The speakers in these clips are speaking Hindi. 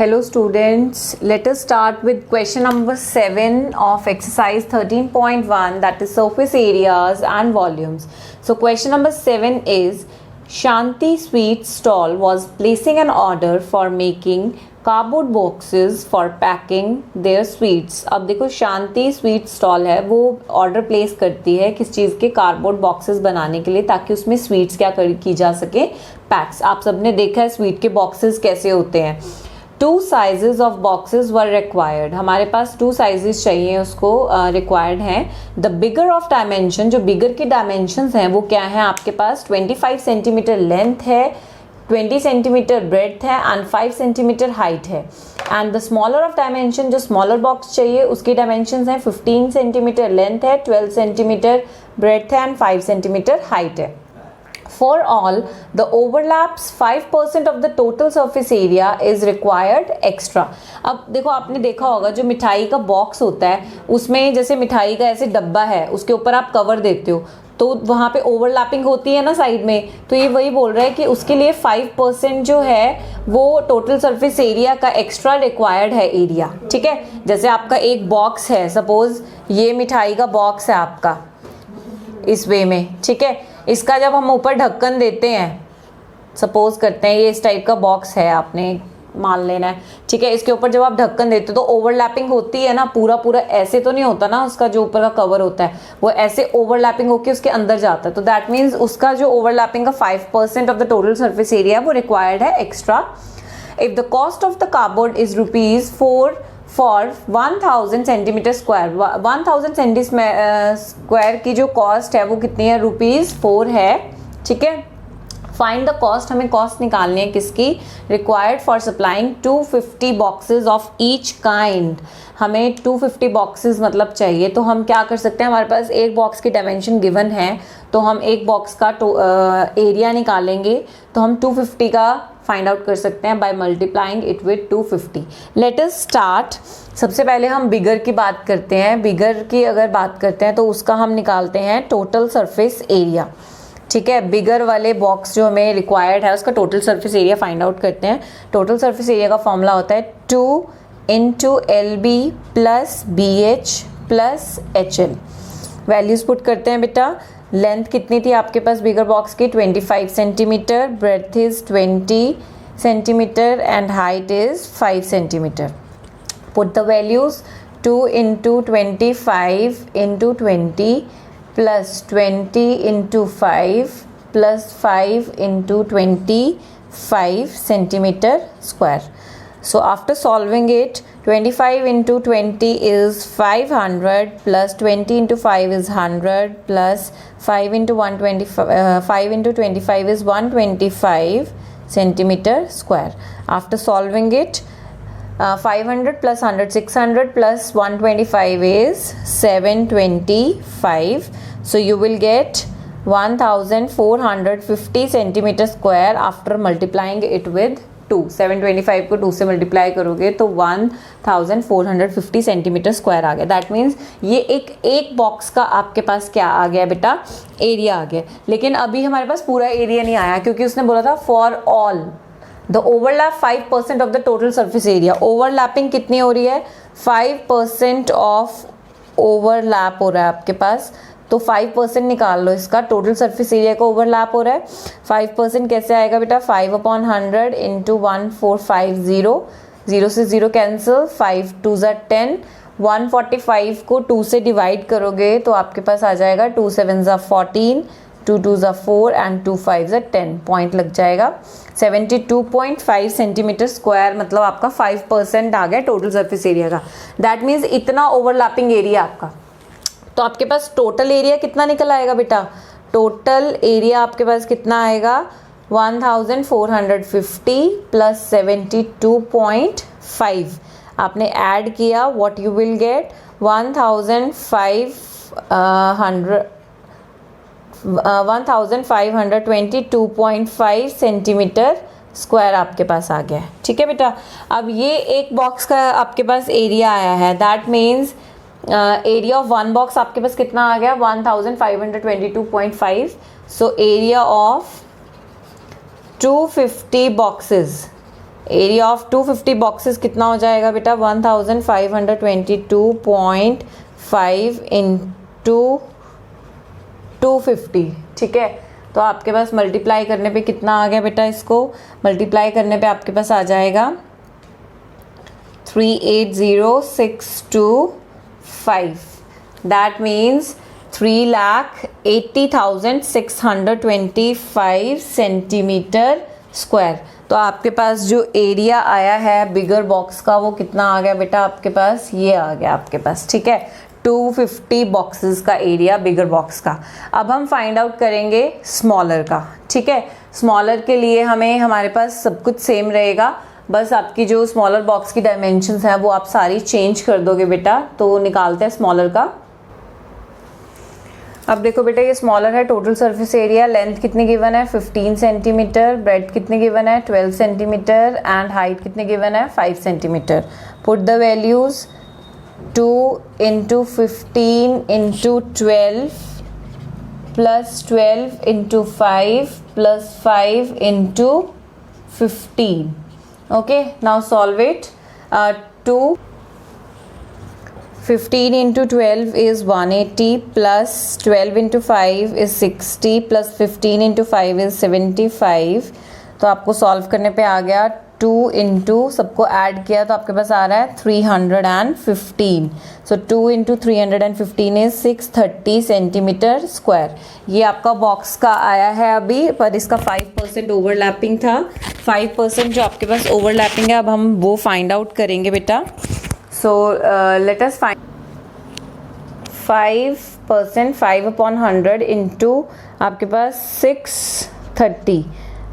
Hello students, let us start with question number 7 of exercise 13.1, that is surface areas and volumes. So question number 7 is Shanti Sweet Stall was placing an order for making cardboard boxes for packing their sweets. अब देखो शांति स्वीट स्टॉल है, वो ऑर्डर प्लेस करती है किस चीज़ के, कार्डबोर्ड बॉक्सेस बनाने के लिए, ताकि उसमें स्वीट्स क्या की जा सके, पैक्स. आप सबने देखा है स्वीट के बॉक्सेस कैसे होते हैं. 2 sizes of boxes were required. हमारे पास 2 साइजेस चाहिए, उसको रिक्वायर्ड हैं. द बिगर ऑफ डायमेंशन, जो बिगर की डायमेंशंस हैं वो क्या है आपके पास, 25 सेंटीमीटर लेंथ है, 20 सेंटीमीटर ब्रेड्थ है एंड 5 सेंटीमीटर हाइट है. And the smaller of dimension, जो स्मॉलर बॉक्स चाहिए उसकी डायमेंशंस हैं 15 सेंटीमीटर लेंथ है, 12 सेंटीमीटर ब्रेड्थ है एंड 5 सेंटीमीटर हाइट है. For all, the overlaps 5% of the total surface area is required extra. अब देखो आपने देखा होगा जो मिठाई का बॉक्स होता है उसमें जैसे मिठाई का ऐसे डब्बा है, उसके ऊपर आप कवर देते हो तो वहाँ पे ओवरलैपिंग होती है ना साइड में, तो ये वही बोल रहा है कि उसके लिए 5% जो है वो टोटल सरफेस एरिया का एक्स्ट्रा रिक्वायर्ड है एरिया. ठीक है, जैसे आपका एक बॉक्स है, सपोज ये मिठाई का बॉक्स है आपका इस वे में. ठीक है, इसका जब हम ऊपर ढक्कन देते हैं, सपोज करते हैं ये इस टाइप का बॉक्स है, आपने मान लेना है. ठीक है, इसके ऊपर जब आप ढक्कन देते हो तो ओवरलैपिंग होती है ना, पूरा पूरा ऐसे तो नहीं होता ना, उसका जो ऊपर का कवर होता है वो ऐसे ओवरलैपिंग होकर उसके अंदर जाता है. तो दैट मीन्स उसका जो ओवरलैपिंग का 5% of the total surface area वो रिक्वायर्ड है extra. If the cost of the cardboard is ₹4 for 1000 centimetre square, 1000 centimetre square की जो कॉस्ट है वो कितनी है, ₹4 है. ठीक है, फाइंड द कॉस्ट, हमें कॉस्ट निकालनी है किसकी, required for supplying 250 boxes of each kind. हमें 250 बॉक्सेस मतलब चाहिए, तो हम क्या कर सकते हैं, हमारे पास एक बॉक्स की डायमेंशन गिवन है तो हम एक बॉक्स का एरिया निकालेंगे, तो हम 250 का फाइंड आउट कर सकते हैं by multiplying it with 250. Let us start. सबसे पहले हम बिगर की बात करते हैं. बिगर की अगर बात करते हैं तो उसका हम निकालते हैं टोटल सरफेस एरिया. ठीक है, बिगर वाले बॉक्स जो हमें रिक्वायर्ड है उसका total surface area find out करते हैं. टोटल सरफेस एरिया का फॉर्मूला होता है 2 × LB + BH + HL. Values put करते हैं बेटा. लेंथ कितनी थी आपके पास बिगर बॉक्स की, 25 centimetre, breadth is 20 centimetre and height is 5 centimetre. Put the values 2 × 25 × 20 plus 20 × 5 plus 5 × 25 centimeter square. So after solving it, 25 × 20 is 500 plus 20 × 5 is 100 plus 5 × 5 × 25 is 125 centimeter square. After solving it, 500 plus 100, 600 plus 125 is 725. So you will get 1450 centimeter square after multiplying it with 2. 725 को 2 से मल्टीप्लाई करोगे तो 1450 सेंटीमीटर स्क्वायर आ गया. दैट मीन्स ये एक बॉक्स का आपके पास क्या आ गया बेटा, एरिया आ गया. लेकिन अभी हमारे पास पूरा एरिया नहीं आया क्योंकि उसने बोला था for all the overlap 5% of the total surface area. Overlapping कितनी हो रही है, 5% ऑफ ओवरलैप हो रहा है आपके पास, तो 5% निकाल लो इसका. टोटल सर्फेस एरिया का ओवरलैप हो रहा है. 5% कैसे आएगा बेटा, 5/100 × 1450, 0 से 0 कैंसिल, 5 2 = 10. 145 को 2 से डिवाइड करोगे तो आपके पास आ जाएगा 2 7 = 14, 2 2 = 4 एंड 2 5 = 10. पॉइंट लग जाएगा. 72.5 सेंटीमीटर स्क्वायर मतलब आपका 5% आ गया टोटल सरफेस एरिया का. दैट मीन्स इतना ओवरलैपिंग एरिया आपका. तो आपके पास टोटल एरिया कितना निकल आएगा बेटा, टोटल एरिया आपके पास कितना आएगा, 1450 प्लस 72.5 आपने ऐड किया, what you will gate 1522.5 centimetre square आपके पास आ गया है. ठीक है बेटा, अब ये एक बॉक्स का आपके पास एरिया आया है. That means area of one box आपके पास कितना आ गया, 1522.5. So area of 250 boxes area of 250 boxes कितना हो जाएगा बेटा 1522.5 इंटू 250, ठीक है। तो आपके पास मल्टीप्लाई करने पे कितना आ गया बेटा, इसको मल्टीप्लाई करने पे आपके पास आ जाएगा 380,625, दैट मीन्स 3,80,625 सेंटीमीटर स्क्वायर। तो आपके पास जो एरिया आया है बिगर बॉक्स का वो कितना आ गया बेटा, आपके पास ये आ गया आपके पास, ठीक है, 250 बॉक्सेस का एरिया बिगर बॉक्स का। अब हम फाइंड आउट करेंगे स्मॉलर का, ठीक है। स्मॉलर के लिए हमें हमारे पास सब कुछ सेम रहेगा, बस आपकी जो स्मॉलर बॉक्स की डायमेंशंस हैं वो आप सारी चेंज कर दोगे बेटा। तो निकालते हैं स्मॉलर का। अब देखो बेटा ये स्मॉलर है, टोटल सरफेस एरिया, लेंथ कितनी गिवन है 15 सेंटीमीटर, ब्रेड्थ कितनी गिवन है 12 सेंटीमीटर एंड हाइट कितनी गिवन है 5 centimetre. Put the values 2 into 15 into 12 plus 12 into 5 plus 5 into 15। Okay, now solve it. 15 into 12 is 180 plus 12 into 5 is 60 plus 15 into 5 is 75। तो आपको सॉल्व करने पे आ गया 2 इंटू सबको ऐड किया तो आपके पास आ रहा है 315। सो 2 इंटू 315 इज 630 सेंटीमीटर स्क्वायर। ये आपका बॉक्स का आया है अभी, पर इसका 5% ओवरलैपिंग था। 5% जो आपके पास ओवरलैपिंग है अब हम वो फाइंड आउट करेंगे बेटा। So let us find 5%, 5/100 into आपके पास 630।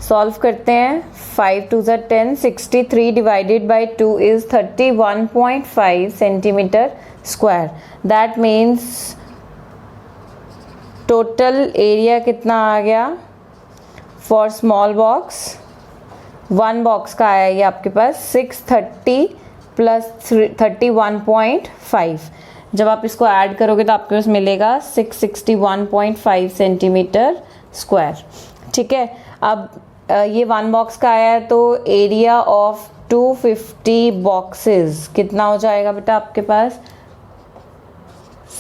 सॉल्व करते हैं, 5 2 ज़ा 10, 63 divided by 2 is 31.5 centimetre square. That means total area कितना आ गया for small box, one box का आया ये आपके पास 630 प्लस 31.5। जब आप इसको ऐड करोगे तो आपके पास मिलेगा 661.5 सेंटीमीटर स्क्वायर, ठीक है। अब ये वन बॉक्स का आया है तो एरिया ऑफ 250 बॉक्सेस कितना हो जाएगा बेटा आपके पास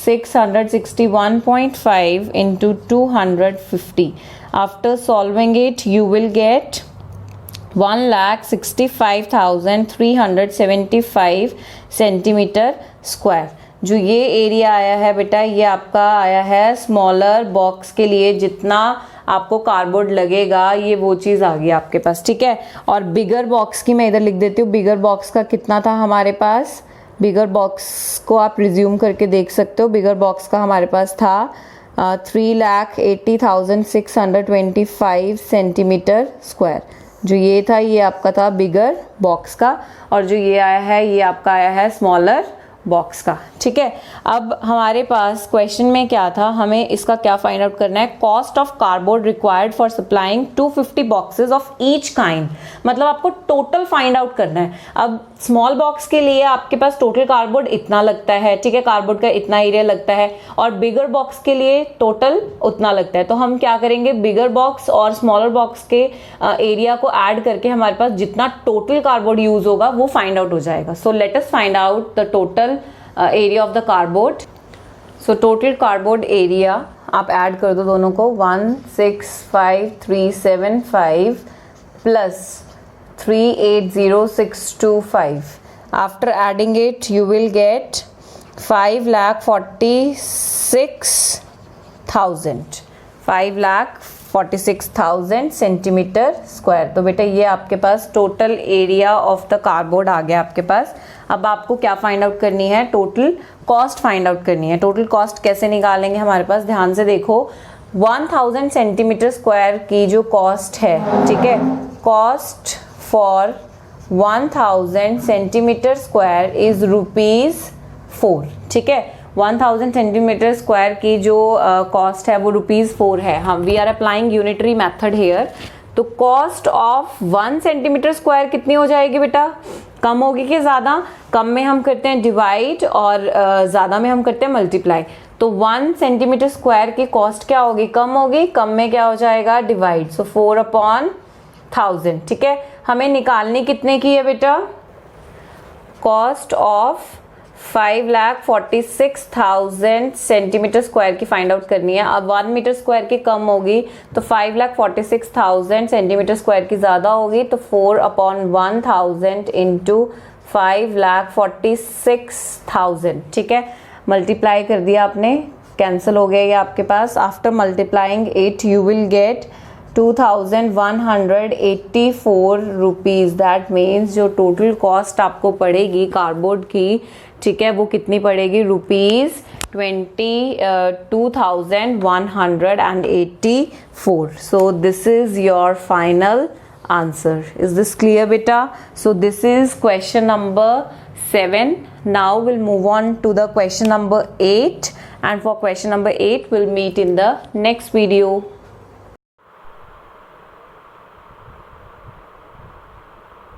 661.5 into 250। After solving it you will gate 1,65,375 centimetre square. जो ये एरिया आया है बेटा ये आपका आया है स्मॉलर बॉक्स के लिए, जितना आपको कार्डबोर्ड लगेगा ये वो चीज़ आ गई आपके पास, ठीक है। और बिगर बॉक्स की मैं इधर लिख देती हूँ, बिगर बॉक्स का कितना था हमारे पास, बिगर बॉक्स को आप रिज्यूम करके देख सकते हो। बिगर बॉक्स का हमारे पास था 3,80,625 सेंटीमीटर स्क्वायर। जो ये था ये आपका था बिगर बॉक्स का, और जो ये आया है ये आपका आया है स्मॉलर बॉक्स का, ठीक है। अब हमारे पास क्वेश्चन में क्या था, हमें इसका क्या फाइंड आउट करना है, cost of cardboard required for supplying 250 boxes of each kind. मतलब आपको टोटल फाइंड आउट करना है। अब स्मॉल बॉक्स के लिए आपके पास टोटल कार्डबोर्ड इतना लगता है, ठीक है, कार्डबोर्ड का इतना एरिया लगता है, और बिगर बॉक्स के लिए टोटल उतना लगता है। तो हम क्या करेंगे, बिगर बॉक्स और स्मॉलर बॉक्स के एरिया को ऐड करके हमारे पास जितना टोटल कार्डबोर्ड यूज होगा वो फाइंड आउट हो जाएगा। So let us find out the total area of the cardboard. So total cardboard area आप ऐड कर दो दोनों को, 165,375 plus 380,625। After adding it you will get 5,46,000 centimetre square. तो बेटा ये आपके पास total area of the cardboard आ गया आपके पास। अब आपको क्या फाइंड आउट करनी है, टोटल कॉस्ट फाइंड आउट करनी है। टोटल कॉस्ट कैसे निकालेंगे हमारे पास, ध्यान से देखो, 1000 सेंटीमीटर स्क्वायर की जो कॉस्ट है, ठीक है, cost for 1000 centimetre square is ₹4, ठीक है। 1000 सेंटीमीटर स्क्वायर की जो कॉस्ट है वो ₹4 है। हम we are applying unitary method here. तो कॉस्ट ऑफ 1 सेंटीमीटर स्क्वायर कितनी हो जाएगी बेटा, कम होगी कि ज़्यादा, कम में हम करते हैं डिवाइड और ज़्यादा में हम करते हैं मल्टीप्लाई। तो 1 सेंटीमीटर स्क्वायर की कॉस्ट क्या होगी, कम होगी, कम में क्या हो जाएगा डिवाइड। सो 4/1000, ठीक है। हमें निकालनी कितने की है बेटा? कॉस्ट ऑफ 5,46,000 सेंटीमीटर स्क्वायर की फाइंड आउट करनी है। अब 1 मीटर स्क्वायर की कम होगी तो 5,46,000 सेंटीमीटर स्क्वायर की ज़्यादा होगी, तो 4/1000 इंटू 5,46,000, ठीक है। मल्टीप्लाई कर दिया आपने, कैंसिल हो गया ये आपके पास। After multiplying it you will get 2,184 rupees. That means जो टोटल कॉस्ट आपको पड़ेगी कार्डबोर्ड की, ठीक है, वो कितनी पड़ेगी? ₹22,184। So this is your final answer. Is this clear beta? So this is question number 7. Now we'll move on to the question number 8, and for question number 8 we'll meet in the next video.